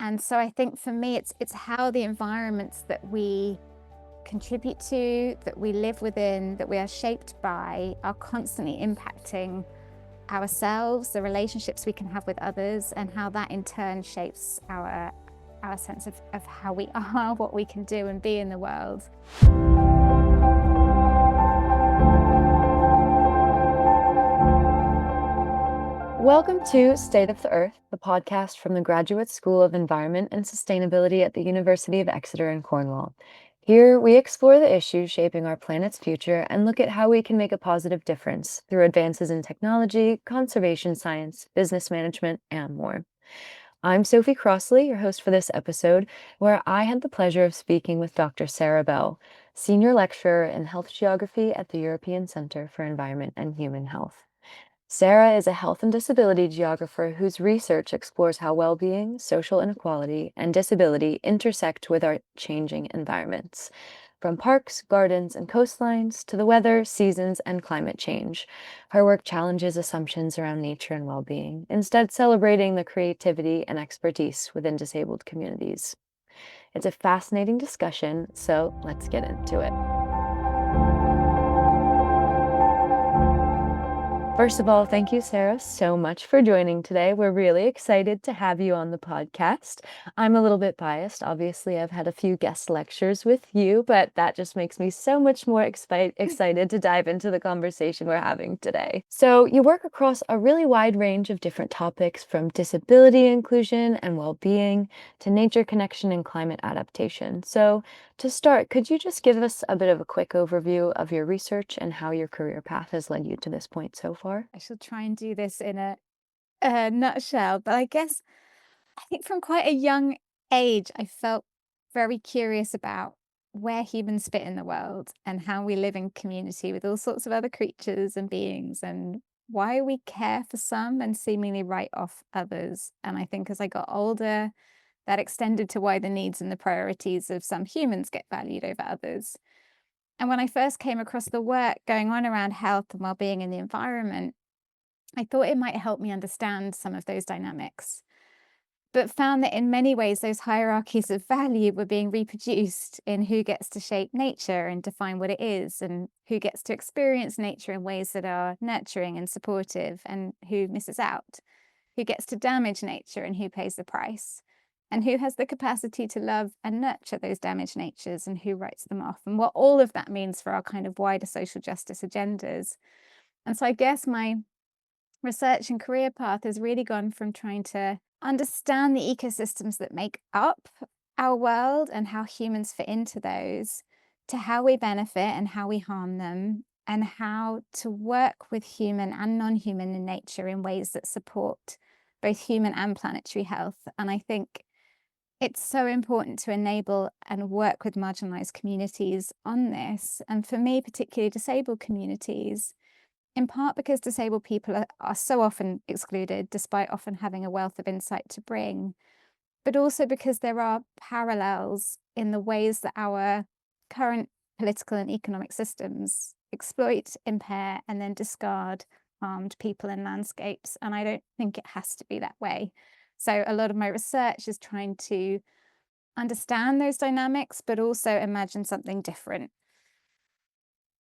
And so I think for me, it's how the environments that we contribute to, that we live within, that we are shaped by, are constantly impacting ourselves, the relationships we can have with others, and how that in turn shapes our sense of how we are, what we can do and be in the world. Welcome to State of the Earth, the podcast from the Graduate School of Environment and Sustainability at the University of Exeter in Cornwall. Here, we explore the issues shaping our planet's future and look at how we can make a positive difference through advances in technology, conservation science, business management, and more. I'm Sophie Crossley, your host for this episode, where I had the pleasure of speaking with Dr. Sarah Bell, Senior Lecturer in Health Geography at the European Centre for Environment and Human Health. Sarah is a health and disability geographer whose research explores how well-being, social inequality, and disability intersect with our changing environments. From parks, gardens, and coastlines to the weather, seasons, and climate change, her work challenges assumptions around nature and well-being, instead celebrating the creativity and expertise within disabled communities. It's a fascinating discussion, so let's get into it. First of all, thank you, Sarah, so much for joining today. We're really excited to have you on the podcast. I'm a little bit biased. Obviously, I've had a few guest lectures with you, but that just makes me so much more excited to dive into the conversation we're having today. So you work across a really wide range of different topics, from disability inclusion and well-being to nature connection and climate adaptation. So to start, could you just give us a bit of a quick overview of your research and how your career path has led you to this point so far? I shall try and do this in a nutshell, but I guess I think from quite a young age, I felt very curious about where humans fit in the world and how we live in community with all sorts of other creatures and beings, and why we care for some and seemingly write off others. And I think as I got older, that extended to why the needs and the priorities of some humans get valued over others. And when I first came across the work going on around health and well-being in the environment, I thought it might help me understand some of those dynamics, but found that in many ways those hierarchies of value were being reproduced in who gets to shape nature and define what it is, and who gets to experience nature in ways that are nurturing and supportive, and who misses out, who gets to damage nature and who pays the price, and who has the capacity to love and nurture those damaged natures and who writes them off, and what all of that means for our kind of wider social justice agendas. And so I guess my research and career path has really gone from trying to understand the ecosystems that make up our world and how humans fit into those, to how we benefit and how we harm them, and how to work with human and non-human in nature in ways that support both human and planetary health. And I think it's so important to enable and work with marginalized communities on this. And for me, particularly disabled communities, in part because disabled people are so often excluded, despite often having a wealth of insight to bring, but also because there are parallels in the ways that our current political and economic systems exploit, impair, and then discard harmed people and landscapes. And I don't think it has to be that way. So a lot of my research is trying to understand those dynamics, but also imagine something different.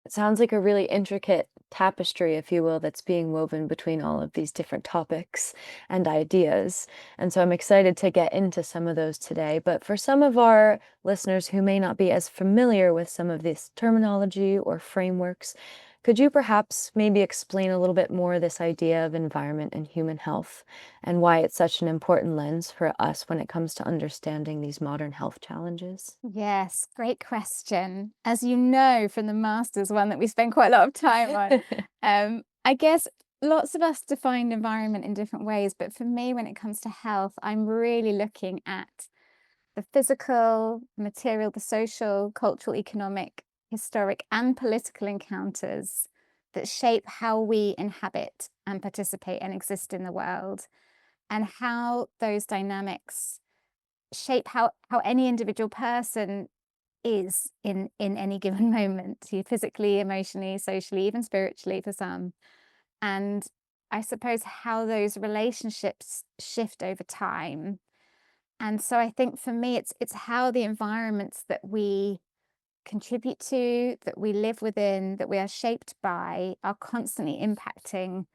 It sounds like a really intricate tapestry, if you will, that's being woven between all of these different topics and ideas. And so I'm excited to get into some of those today. But for some of our listeners who may not be as familiar with some of this terminology or frameworks, could you perhaps maybe explain a little bit more this idea of environment and human health and why it's such an important lens for us when it comes to understanding these modern health challenges? Yes, great question. As you know from the master's one that we spend quite a lot of time on, I guess lots of us define environment in different ways, but for me, when it comes to health, I'm really looking at the physical, material, the social, cultural, economic, historic, and political encounters that shape how we inhabit and participate and exist in the world, and how those dynamics shape how any individual person is in any given moment, physically, emotionally, socially, even spiritually for some. And I suppose how those relationships shift over time. And so I think for me, it's how the environments that we contribute to, that we live within, that we are shaped by, are constantly impacting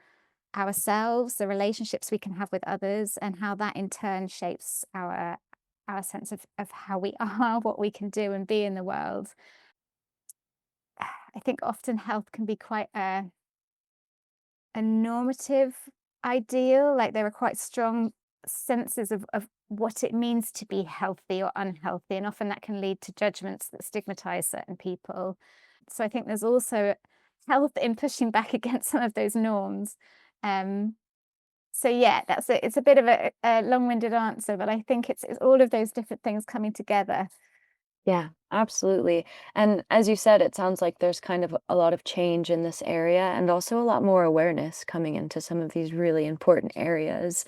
ourselves, the relationships we can have with others, and how that in turn shapes our sense of how we are, what we can do and be in the world. I think often health can be quite a normative ideal, like there are quite strong senses of what it means to be healthy or unhealthy, and often that can lead to judgments that stigmatize certain people. So I think there's also health in pushing back against some of those norms. Um, so yeah, it's a bit of a long-winded answer, but I think it's all of those different things coming together. Yeah, absolutely. And as you said, it sounds like there's kind of a lot of change in this area and also a lot more awareness coming into some of these really important areas.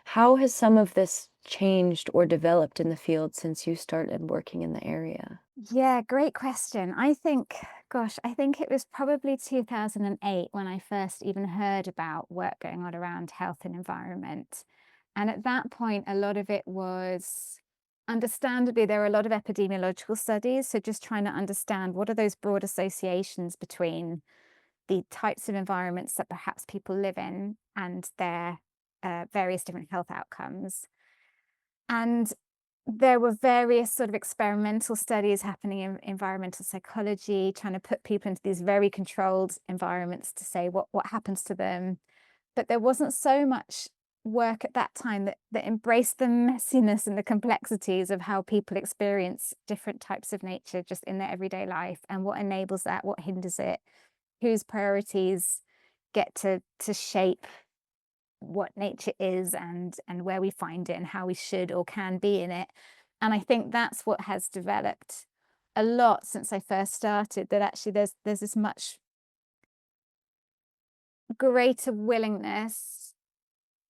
How has some of this changed or developed in the field since you started working in the area? Yeah, great question. I think it was probably 2008 when I first even heard about work going on around health and environment. And at that point, a lot of it was understandably, there were a lot of epidemiological studies. So just trying to understand what are those broad associations between the types of environments that perhaps people live in and their various different health outcomes. And there were various sort of experimental studies happening in environmental psychology, trying to put people into these very controlled environments to say what happens to them. But there wasn't so much work at that time that embraced the messiness and the complexities of how people experience different types of nature just in their everyday life, and what enables that, what hinders it, whose priorities get to shape what nature is and where we find it and how we should or can be in it. And I think that's what has developed a lot since I first started, that actually there's this much greater willingness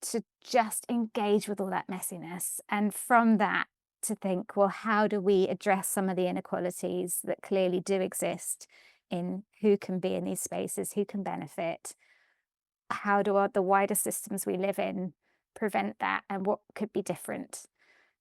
to just engage with all that messiness. And from that, to think, well, how do we address some of the inequalities that clearly do exist in who can be in these spaces, who can benefit, how do the wider systems we live in prevent that, and what could be different?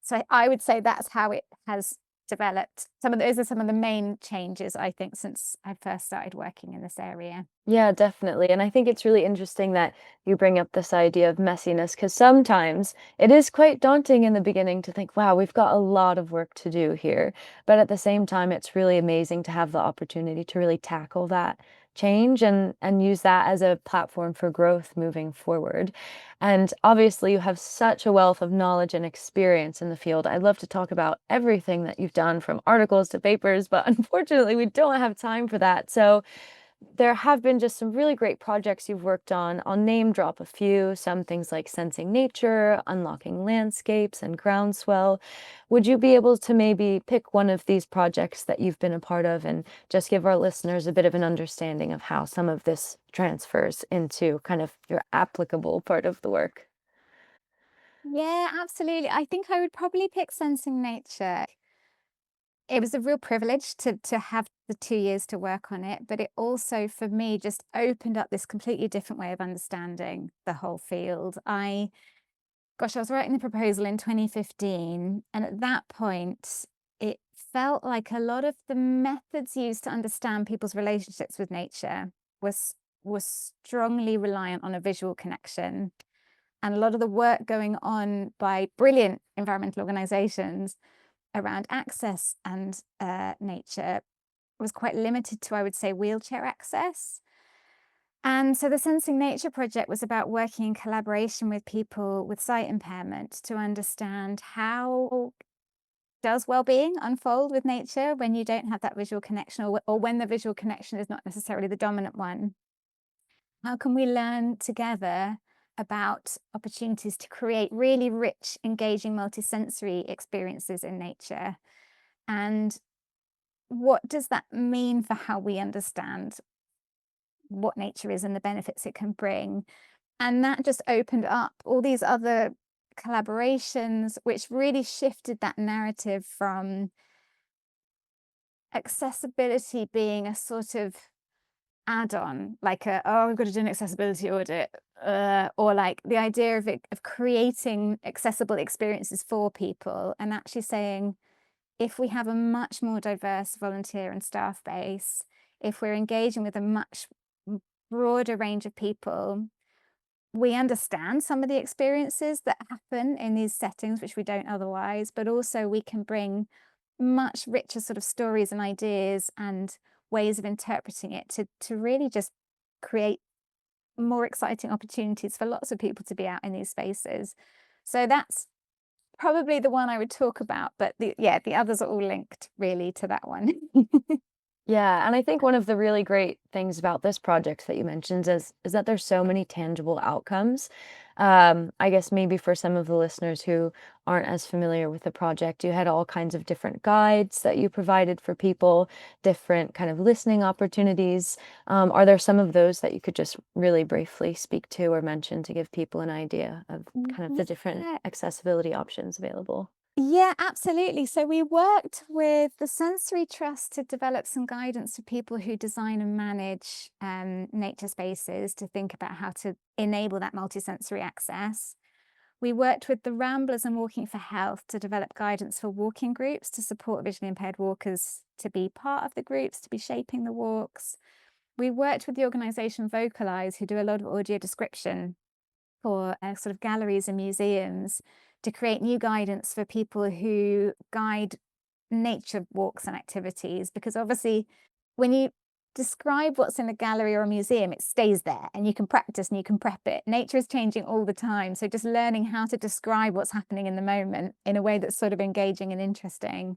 So I would say that's how it has developed. Those are some of the main changes, I think, since I first started working in this area. Yeah, definitely. And I think it's really interesting that you bring up this idea of messiness because sometimes it is quite daunting in the beginning to think, wow, we've got a lot of work to do here. But at the same time, it's really amazing to have the opportunity to really tackle that change and use that as a platform for growth moving forward. And obviously, you have such a wealth of knowledge and experience in the field. I'd love to talk about everything that you've done from articles to papers, but unfortunately, we don't have time for that. So, there have been just some really great projects you've worked on. I'll name drop a few, some things like sensing nature, unlocking landscapes, and groundswell. Would you be able to maybe pick one of these projects that you've been a part of and just give our listeners a bit of an understanding of how some of this transfers into kind of your applicable part of the work? Yeah, absolutely. I think I would probably pick sensing nature. It was a real privilege to have the 2 years to work on it, but it also, for me, just opened up this completely different way of understanding the whole field. I was writing the proposal in 2015, and at that point, it felt like a lot of the methods used to understand people's relationships with nature was strongly reliant on a visual connection. And a lot of the work going on by brilliant environmental organizations around access and nature was quite limited to, I would say, wheelchair access. And so the Sensing Nature project was about working in collaboration with people with sight impairment to understand how does well-being unfold with nature when you don't have that visual connection, or when the visual connection is not necessarily the dominant one. How can we learn together about opportunities to create really rich, engaging, multisensory experiences in nature? And what does that mean for how we understand what nature is and the benefits it can bring? And that just opened up all these other collaborations, which really shifted that narrative from accessibility being a sort of add-on, like oh, we've got to do an accessibility audit. or like the idea of creating accessible experiences for people and actually saying, if we have a much more diverse volunteer and staff base, if we're engaging with a much broader range of people, we understand some of the experiences that happen in these settings, which we don't otherwise, but also we can bring much richer sort of stories and ideas and ways of interpreting it to really just create more exciting opportunities for lots of people to be out in these spaces. So that's probably the one I would talk about, but the others are all linked really to that one. Yeah, and I think one of the really great things about this project that you mentioned is that there's so many tangible outcomes. I guess maybe for some of the listeners who aren't as familiar with the project, you had all kinds of different guides that you provided for people, different kind of listening opportunities. Are there some of those that you could just really briefly speak to or mention to give people an idea of kind of the different Yeah. accessibility options available? Yeah, absolutely. So we worked with the Sensory Trust to develop some guidance for people who design and manage nature spaces to think about how to enable that multisensory access. We worked with the Ramblers and Walking for Health to develop guidance for walking groups to support visually impaired walkers to be part of the groups, to be shaping the walks. We worked with the organisation Vocalise, who do a lot of audio description for sort of galleries and museums to create new guidance for people who guide nature walks and activities. Because obviously, when you describe what's in a gallery or a museum, it stays there and you can practice and you can prep it. Nature is changing all the time. So just learning how to describe what's happening in the moment in a way that's sort of engaging and interesting.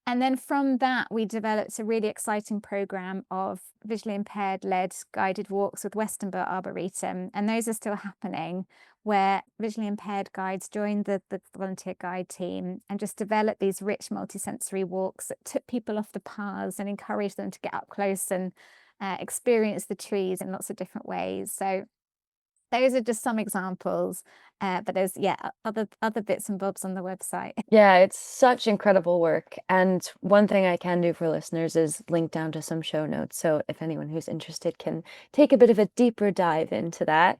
And then from that, we developed a really exciting program of visually impaired led guided walks with Westonbirt Arboretum. And those are still happening, where visually impaired guides joined the volunteer guide team and just developed these rich multisensory walks that took people off the paths and encouraged them to get up close and experience the trees in lots of different ways. So those are just some examples, but there's, yeah, other bits and bobs on the website. Yeah, it's such incredible work. And one thing I can do for listeners is link down to some show notes. So if anyone who's interested can take a bit of a deeper dive into that.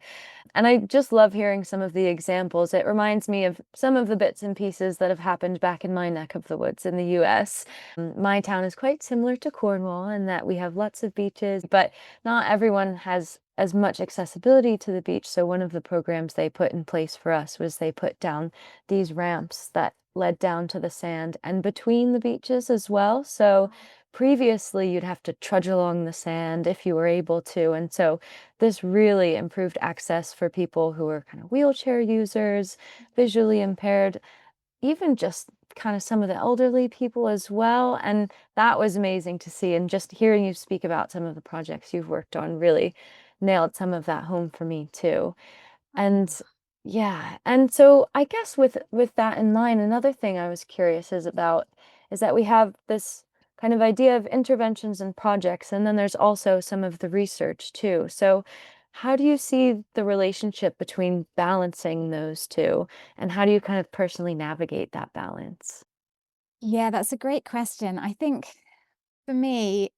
And I just love hearing some of the examples. It reminds me of some of the bits and pieces that have happened back in my neck of the woods in the US. My town is quite similar to Cornwall in that we have lots of beaches, but not everyone has as much accessibility to the beach. So one of the programs they put in place for us was they put down these ramps that led down to the sand and between the beaches as well. So previously you'd have to trudge along the sand if you were able to. And so this really improved access for people who are kind of wheelchair users, visually impaired, even just kind of some of the elderly people as well. And that was amazing to see. And just hearing you speak about some of the projects you've worked on really nailed some of that home for me too. And yeah, and so I guess with that in mind, another thing I was curious is that we have this kind of idea of interventions and projects, and then there's also some of the research too. So how do you see the relationship between balancing those two, and how do you kind of personally navigate that balance? Yeah, that's a great question. I think for me,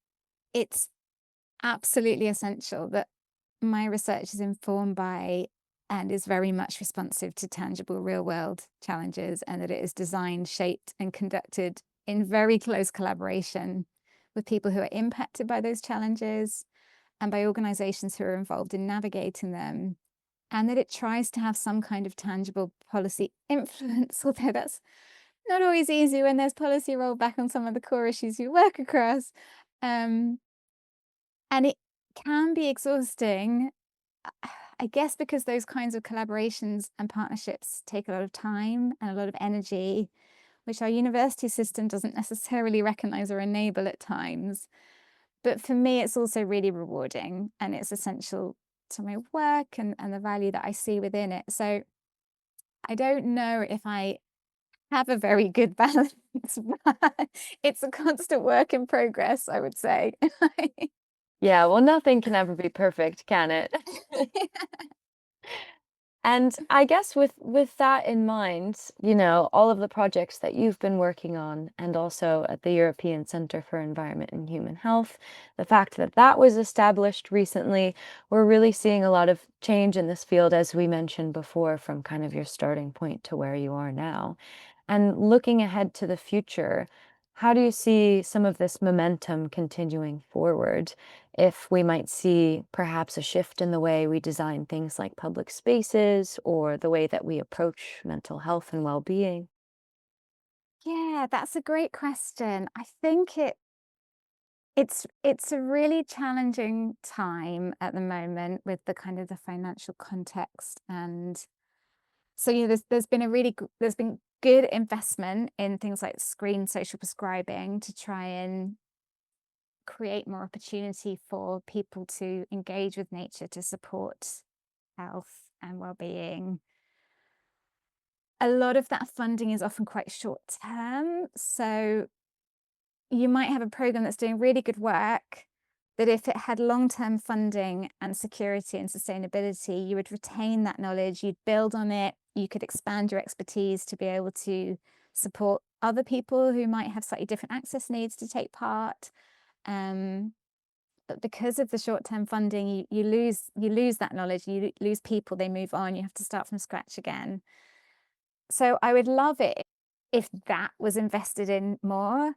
it's absolutely essential that my research is informed by and is very much responsive to tangible real world challenges, and that it is designed, shaped, and conducted in very close collaboration with people who are impacted by those challenges and by organizations who are involved in navigating them, and that it tries to have some kind of tangible policy influence, although that's not always easy when there's policy rollback on some of the core issues you work across. Um, and it can be exhausting, I guess, because those kinds of collaborations and partnerships take a lot of time and a lot of energy, which our university system doesn't necessarily recognize or enable at times. But for me, it's also really rewarding and it's essential to my work and the value that I see within it. So I don't know if I have a very good balance, but it's a constant work in progress, I would say. Yeah, well, nothing can ever be perfect, can it? And I guess with that in mind, all of the projects that you've been working on and also at the European Centre for Environment and Human Health, the fact that that was established recently, we're really seeing a lot of change in this field, as we mentioned before, from kind of your starting point to where you are now. And looking ahead to the future, how do you see some of this momentum continuing forward? If we might see perhaps a shift in the way we design things like public spaces or the way that we approach mental health and well-being. Yeah, that's a great question. I think it's a really challenging time at the moment with the kind of the financial context. And so, there's been there's been good investment in things like screen social prescribing to try and create more opportunity for people to engage with nature to support health and well-being. A lot of that funding is often quite short term. So you might have a program that's doing really good work that if it had long-term funding and security and sustainability, you would retain that knowledge, you'd build on it, you could expand your expertise to be able to support other people who might have slightly different access needs to take part. Um, but because of the short-term funding, you lose that knowledge, you lose people, they move on, you have to start from scratch again. So I would love it if that was invested in more.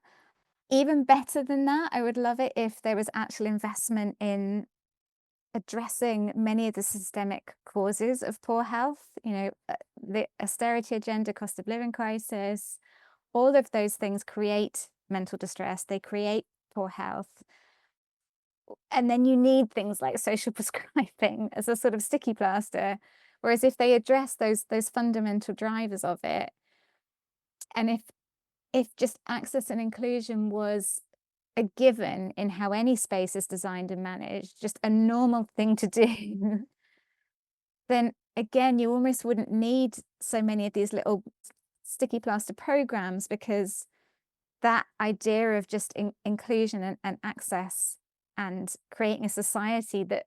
Even better than that, I would love it if there was actual investment in addressing many of the systemic causes of poor health, the austerity agenda, cost of living crisis, all of those things create mental distress, they create poor health. And then you need things like social prescribing as a sort of sticky plaster. Whereas if they address those fundamental drivers of it, and if just access and inclusion was a given in how any space is designed and managed, just a normal thing to do, then again, you almost wouldn't need so many of these little sticky plaster programs because that idea of just inclusion and access and creating a society that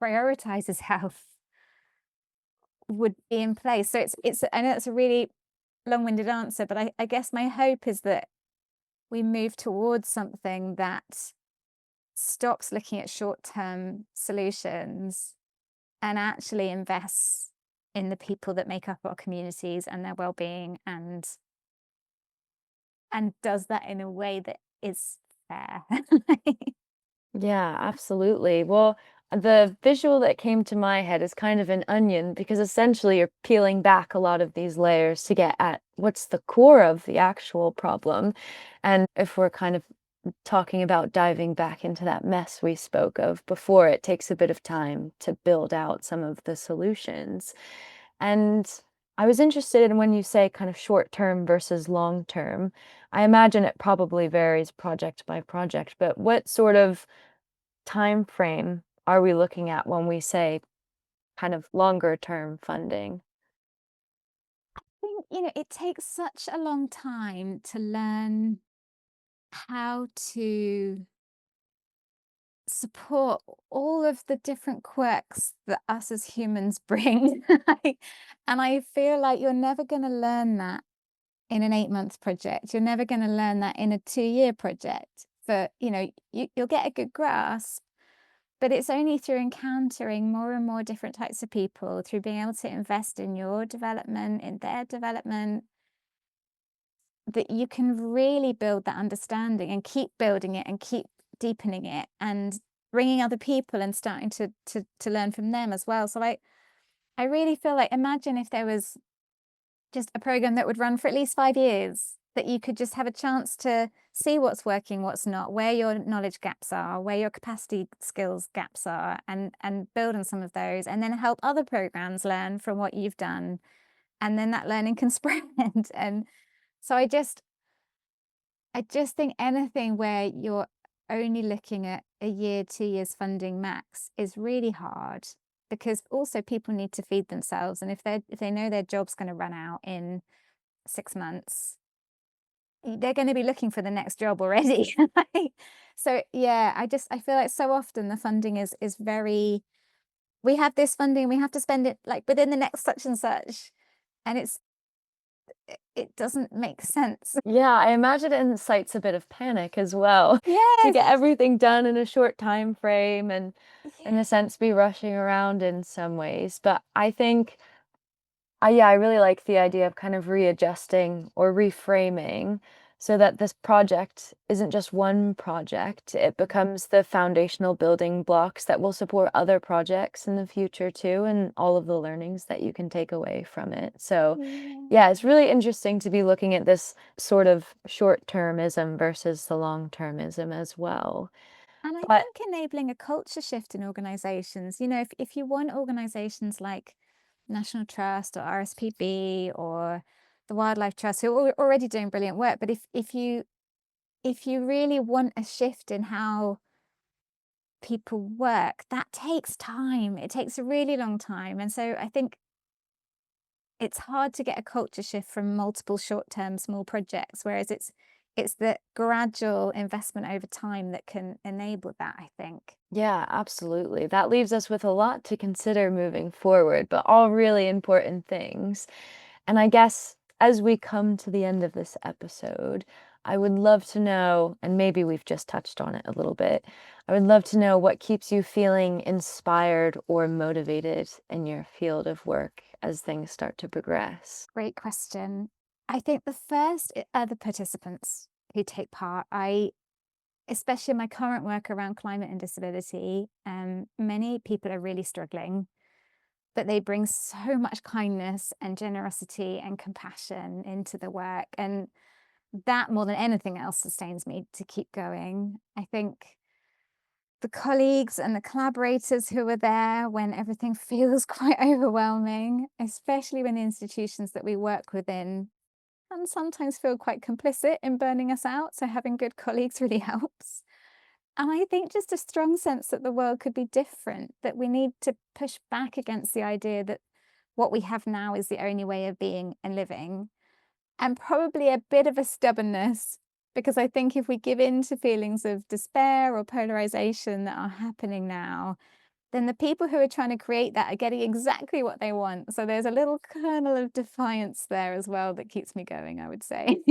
prioritizes health would be in place. So it's I know it's a really long-winded answer, but I guess my hope is that we move towards something that stops looking at short-term solutions and actually invests in the people that make up our communities and their well-being and does that in a way that is fair. Yeah, absolutely. Well, the visual that came to my head is kind of an onion because essentially you're peeling back a lot of these layers to get at what's the core of the actual problem. And if we're kind of talking about diving back into that mess we spoke of before, it takes a bit of time to build out some of the solutions. And I was interested in when you say kind of short term versus long term. I imagine it probably varies project by project, but what sort of time frame are we looking at when we say kind of longer term funding? I think, it takes such a long time to learn how to support all of the different quirks that us as humans bring. And I feel like you're never going to learn that in an 8-month project. You're never going to learn that in a 2-year project. But, you'll get a good grasp, but it's only through encountering more and more different types of people, through being able to invest in your development, in their development, that you can really build that understanding and keep building it and keep deepening it and bringing other people and starting to learn from them as well. So I really feel like imagine if there was just a program that would run for at least 5 years, that you could just have a chance to see what's working, what's not, where your knowledge gaps are, where your capacity skills gaps are, and build on some of those, and then help other programs learn from what you've done, and then that learning can spread. And so I just think anything where you're only looking at a year, 2 years funding max is really hard because also people need to feed themselves. And if they know their job's going to run out in 6 months, they're going to be looking for the next job already. So yeah, I feel like so often the funding is very we have this funding, we have to spend it like within the next such and such. And it doesn't make sense. Yeah, I imagine it incites a bit of panic as well to Yes. get everything done in a short time frame and in a Yeah. sense be rushing around in some ways. But I think yeah, I really like the idea of kind of readjusting or reframing so that this project isn't just one project. It becomes the foundational building blocks that will support other projects in the future too, and all of the learnings that you can take away from it. So, Yeah. yeah, it's really interesting to be looking at this sort of short-termism versus the long-termism as well. And I But think enabling a culture shift in organizations, if you want organizations like National Trust or RSPB or the Wildlife Trust, who are already doing brilliant work, but if you really want a shift in how people work, that takes time. It takes a really long time. And so I think it's hard to get a culture shift from multiple short-term small projects, whereas it's the gradual investment over time that can enable that, I think. yeah, absolutely. That leaves us with a lot to consider moving forward, but all really important things. And I guess as we come to the end of this episode, I would love to know, and maybe we've just touched on it a little bit, I would love to know what keeps you feeling inspired or motivated in your field of work as things start to progress. Great question. I think the first are the participants who take part. Especially in my current work around climate and disability, many people are really struggling, but they bring so much kindness and generosity and compassion into the work. And that, more than anything else, sustains me to keep going. I think the colleagues and the collaborators who are there when everything feels quite overwhelming, especially when the institutions that we work within can sometimes feel quite complicit in burning us out. So having good colleagues really helps. And I think just a strong sense that the world could be different, that we need to push back against the idea that what we have now is the only way of being and living, and probably a bit of a stubbornness, because I think if we give in to feelings of despair or polarization that are happening now, then the people who are trying to create that are getting exactly what they want. So there's a little kernel of defiance there as well that keeps me going, I would say.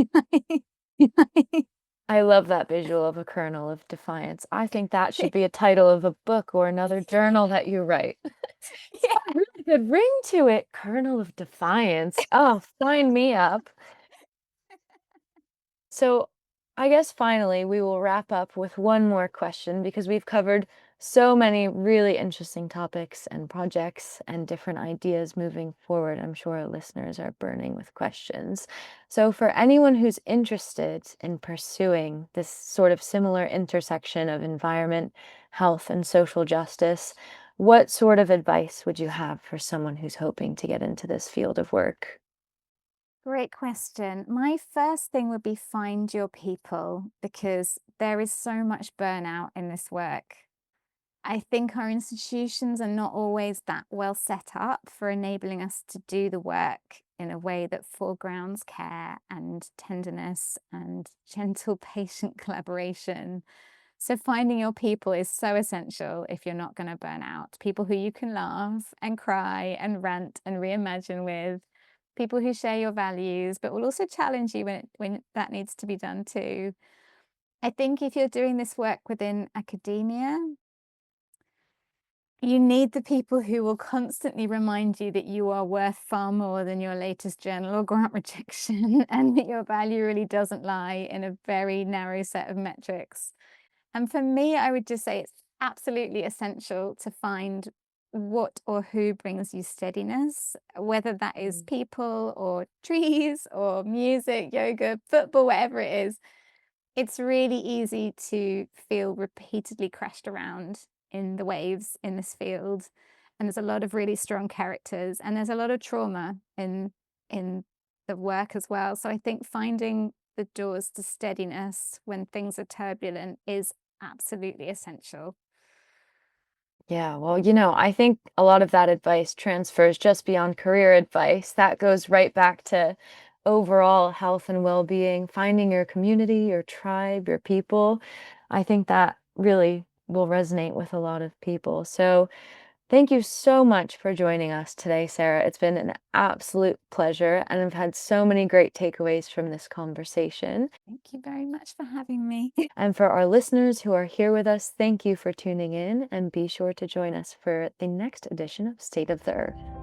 I love that visual of a kernel of defiance. I think that should be a title of a book or another journal that you write. It's got a Yeah. really good ring to it, kernel of defiance. Oh, sign me up. So, I guess finally we will wrap up with one more question because we've covered so many really interesting topics and projects and different ideas moving forward. I'm sure our listeners are burning with questions. So, for anyone who's interested in pursuing this sort of similar intersection of environment, health, and social justice, what sort of advice would you have for someone who's hoping to get into this field of work? Great question. My first thing would be find your people, because there is so much burnout in this work. I think our institutions are not always that well set up for enabling us to do the work in a way that foregrounds care and tenderness and gentle, patient collaboration. So finding your people is so essential if you're not going to burn out. People who you can laugh and cry and rant and reimagine with, people who share your values, but will also challenge you when that needs to be done too. I think if you're doing this work within academia, you need the people who will constantly remind you that you are worth far more than your latest journal or grant rejection, and that your value really doesn't lie in a very narrow set of metrics. And for me, I would just say it's absolutely essential to find what or who brings you steadiness, whether that is Mm. people or trees or music, yoga, football, whatever it is. It's really easy to feel repeatedly crashed around in the waves in this field. And there's a lot of really strong characters, and there's a lot of trauma in the work as well. So I think finding the doors to steadiness when things are turbulent is absolutely essential. Yeah, well, I think a lot of that advice transfers just beyond career advice. That goes right back to overall health and well-being, finding your community, your tribe, your people. I think that really will resonate with a lot of people. So, Thank you so much for joining us today, Sarah. It's been an absolute pleasure, and I've had so many great takeaways from this conversation. Thank you very much for having me. And for our listeners who are here with us, thank you for tuning in, and be sure to join us for the next edition of State of the Earth.